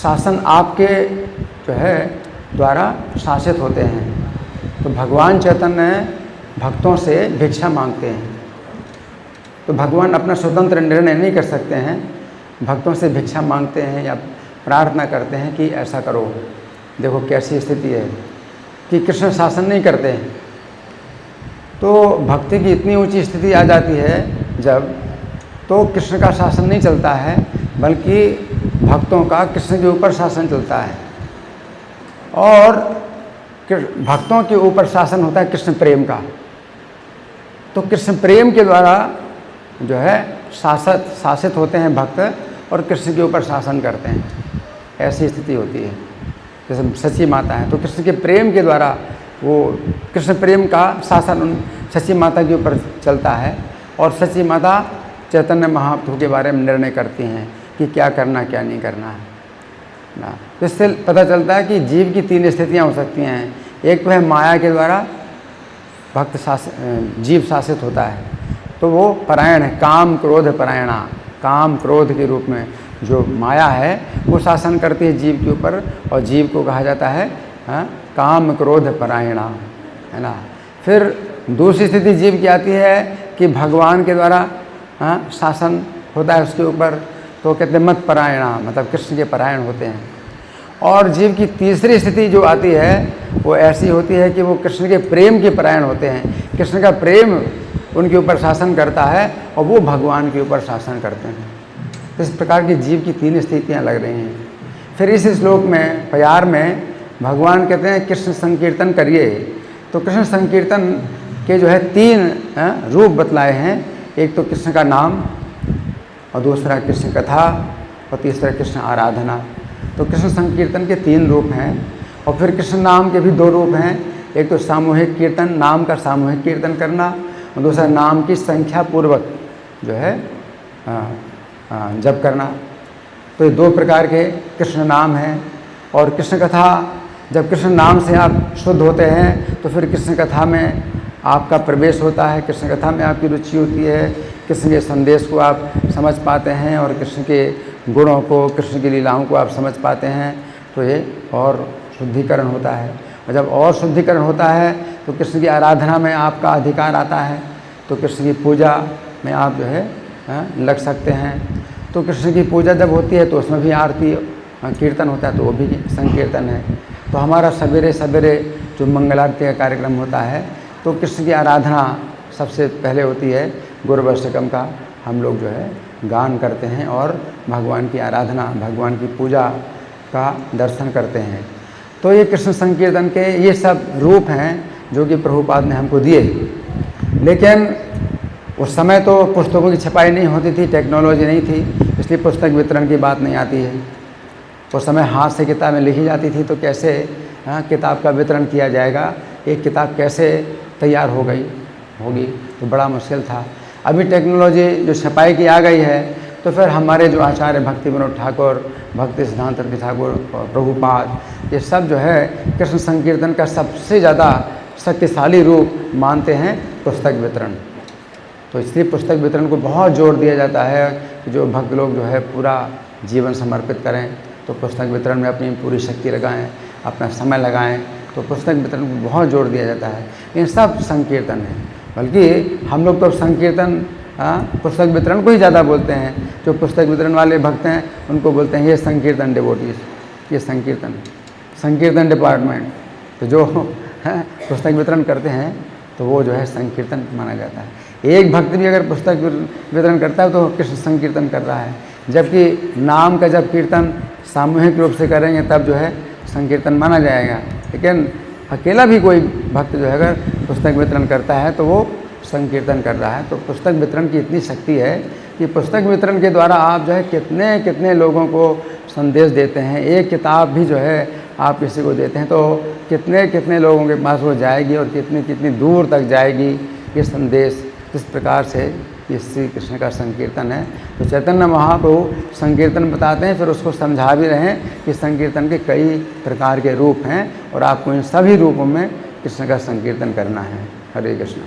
शासन आपके जो है द्वारा शासित होते हैं। तो भगवान चैतन्य भक्तों से भिक्षा मांगते हैं। तो भगवान अपना स्वतंत्र निर्णय नहीं कर सकते हैं, भक्तों से भिक्षा मांगते हैं या प्रार्थना करते हैं कि ऐसा करो। देखो कैसी स्थिति है कि कृष्ण शासन नहीं करते हैं। तो भक्ति की इतनी ऊंची स्थिति आ जाती है जब, तो कृष्ण का शासन नहीं चलता है, बल्कि भक्तों का कृष्ण के ऊपर शासन चलता है। और भक्तों के ऊपर शासन होता है कृष्ण प्रेम का। तो कृष्ण प्रेम के द्वारा जो है शासित होते हैं भक्त और कृष्ण के ऊपर शासन करते हैं। ऐसी स्थिति होती है। जैसे सची माता है तो कृष्ण के प्रेम के द्वारा वो कृष्ण प्रेम का शासन उन सची माता के ऊपर चलता है और सची माता चैतन्य महाप्रभु के बारे में निर्णय करती हैं कि क्या करना क्या नहीं करना है ना। तो इससे पता चलता है कि जीव की तीन स्थितियां हो सकती हैं। एक तो है माया के द्वारा जीव शासित होता है, तो वो परायण है, काम क्रोध परायणा। काम क्रोध के रूप में जो माया है वो शासन करती है जीव के ऊपर, और जीव को कहा जाता है काम क्रोध परायणा, है ना। फिर दूसरी स्थिति जीव की आती है कि भगवान के द्वारा शासन होता है उसके ऊपर, तो कहते हैं मत परायणा, मतलब कृष्ण के परायण होते हैं। और जीव की तीसरी स्थिति जो आती है वो ऐसी होती है कि वो कृष्ण के प्रेम के परायण होते हैं। कृष्ण का प्रेम उनके ऊपर शासन करता है और वो भगवान के ऊपर शासन करते हैं। तो इस प्रकार की जीव की तीन स्थितियाँ लग रही हैं। फिर इस श्लोक में प्यार में भगवान कहते हैं कृष्ण संकीर्तन करिए। तो कृष्ण संकीर्तन के जो है तीन रूप बतलाए हैं। एक तो कृष्ण का नाम, और दूसरा कृष्ण कथा, और तीसरा कृष्ण आराधना। तो कृष्ण संकीर्तन के तीन रूप हैं। और फिर कृष्ण नाम के भी दो रूप हैं। एक तो सामूहिक कीर्तन, नाम का सामूहिक कीर्तन करना, और दूसरा नाम की संख्या पूर्वक जो है जप करना। तो ये दो प्रकार के कृष्ण नाम हैं। और कृष्ण कथा, जब कृष्ण नाम से आप शुद्ध होते हैं तो फिर कृष्ण कथा में आपका प्रवेश होता है, कृष्ण कथा में आपकी रुचि होती है, कृष्ण के संदेश को आप समझ पाते हैं और कृष्ण के गुणों को, कृष्ण की लीलाओं को आप समझ पाते हैं। तो ये और शुद्धिकरण होता है। और जब और शुद्धिकरण होता है तो कृष्ण की आराधना में आपका अधिकार आता है। तो कृष्ण की पूजा में आप जो है लग सकते हैं। तो कृष्ण की पूजा जब होती है तो उसमें भी आरती कीर्तन होता है, तो वो भी संकीर्तन है। तो हमारा सवेरे सवेरे जो मंगलारती का कार्यक्रम होता है, तो कृष्ण की आराधना सबसे पहले होती है। गुरुवष्टकम का हम लोग जो है गान करते हैं और भगवान की आराधना, भगवान की पूजा का दर्शन करते हैं। तो ये कृष्ण संकीर्तन के ये सब रूप हैं जो कि प्रभुपाद ने हमको दिए। लेकिन उस समय तो पुस्तकों की छपाई नहीं होती थी, टेक्नोलॉजी नहीं थी, इसलिए पुस्तक वितरण की बात नहीं आती है। उस समय हाथ से किताबें लिखी जाती थी, तो कैसे किताब का वितरण किया जाएगा, एक किताब कैसे तैयार होगी, तो बड़ा मुश्किल था। अभी टेक्नोलॉजी जो छपाई की आ गई है, तो फिर हमारे जो आचार्य भक्ति विनोद ठाकुर, भक्ति सिद्धांत ठाकुर और प्रभुपाद, ये सब जो है कृष्ण संकीर्तन का सबसे ज़्यादा शक्तिशाली रूप मानते हैं पुस्तक वितरण। तो इसलिए पुस्तक वितरण को बहुत जोर दिया जाता है कि जो भक्त लोग जो है पूरा जीवन समर्पित करें, तो पुस्तक वितरण में अपनी पूरी शक्ति लगाएं, अपना समय लगाएं। तो पुस्तक वितरण को बहुत जोर दिया जाता है। इन सब संकीर्तन है, बल्कि हम लोग तो संकीर्तन पुस्तक वितरण को ही ज़्यादा बोलते हैं। जो पुस्तक वितरण वाले भक्त हैं उनको बोलते हैं ये संकीर्तन डिवोटीज, ये संकीर्तन डिपार्टमेंट। तो जो पुस्तक वितरण करते हैं तो वो जो है संकीर्तन माना जाता है। एक भक्त भी अगर पुस्तक वितरण करता है तो कृष्ण संकीर्तन कर रहा है। जबकि नाम का जब कीर्तन सामूहिक रूप से करेंगे तब जो है संकीर्तन माना जाएगा। लेकिन अकेला भी कोई भक्त जो है अगर पुस्तक वितरण करता है तो वो संकीर्तन कर रहा है। तो पुस्तक वितरण की इतनी शक्ति है कि पुस्तक वितरण के द्वारा आप जो है कितने कितने लोगों को संदेश देते हैं। एक किताब भी जो है आप किसी को देते हैं तो कितने कितने लोगों के पास वो जाएगी और कितनी कितनी दूर तक जाएगी ये संदेश। इस प्रकार से ये श्री कृष्ण का संकीर्तन है। तो चैतन्य महाप्रभु संकीर्तन बताते हैं, फिर उसको समझा भी रहे हैं कि संकीर्तन के कई प्रकार के रूप हैं और आपको इन सभी रूपों में कृष्ण का संकीर्तन करना है। हरे कृष्ण।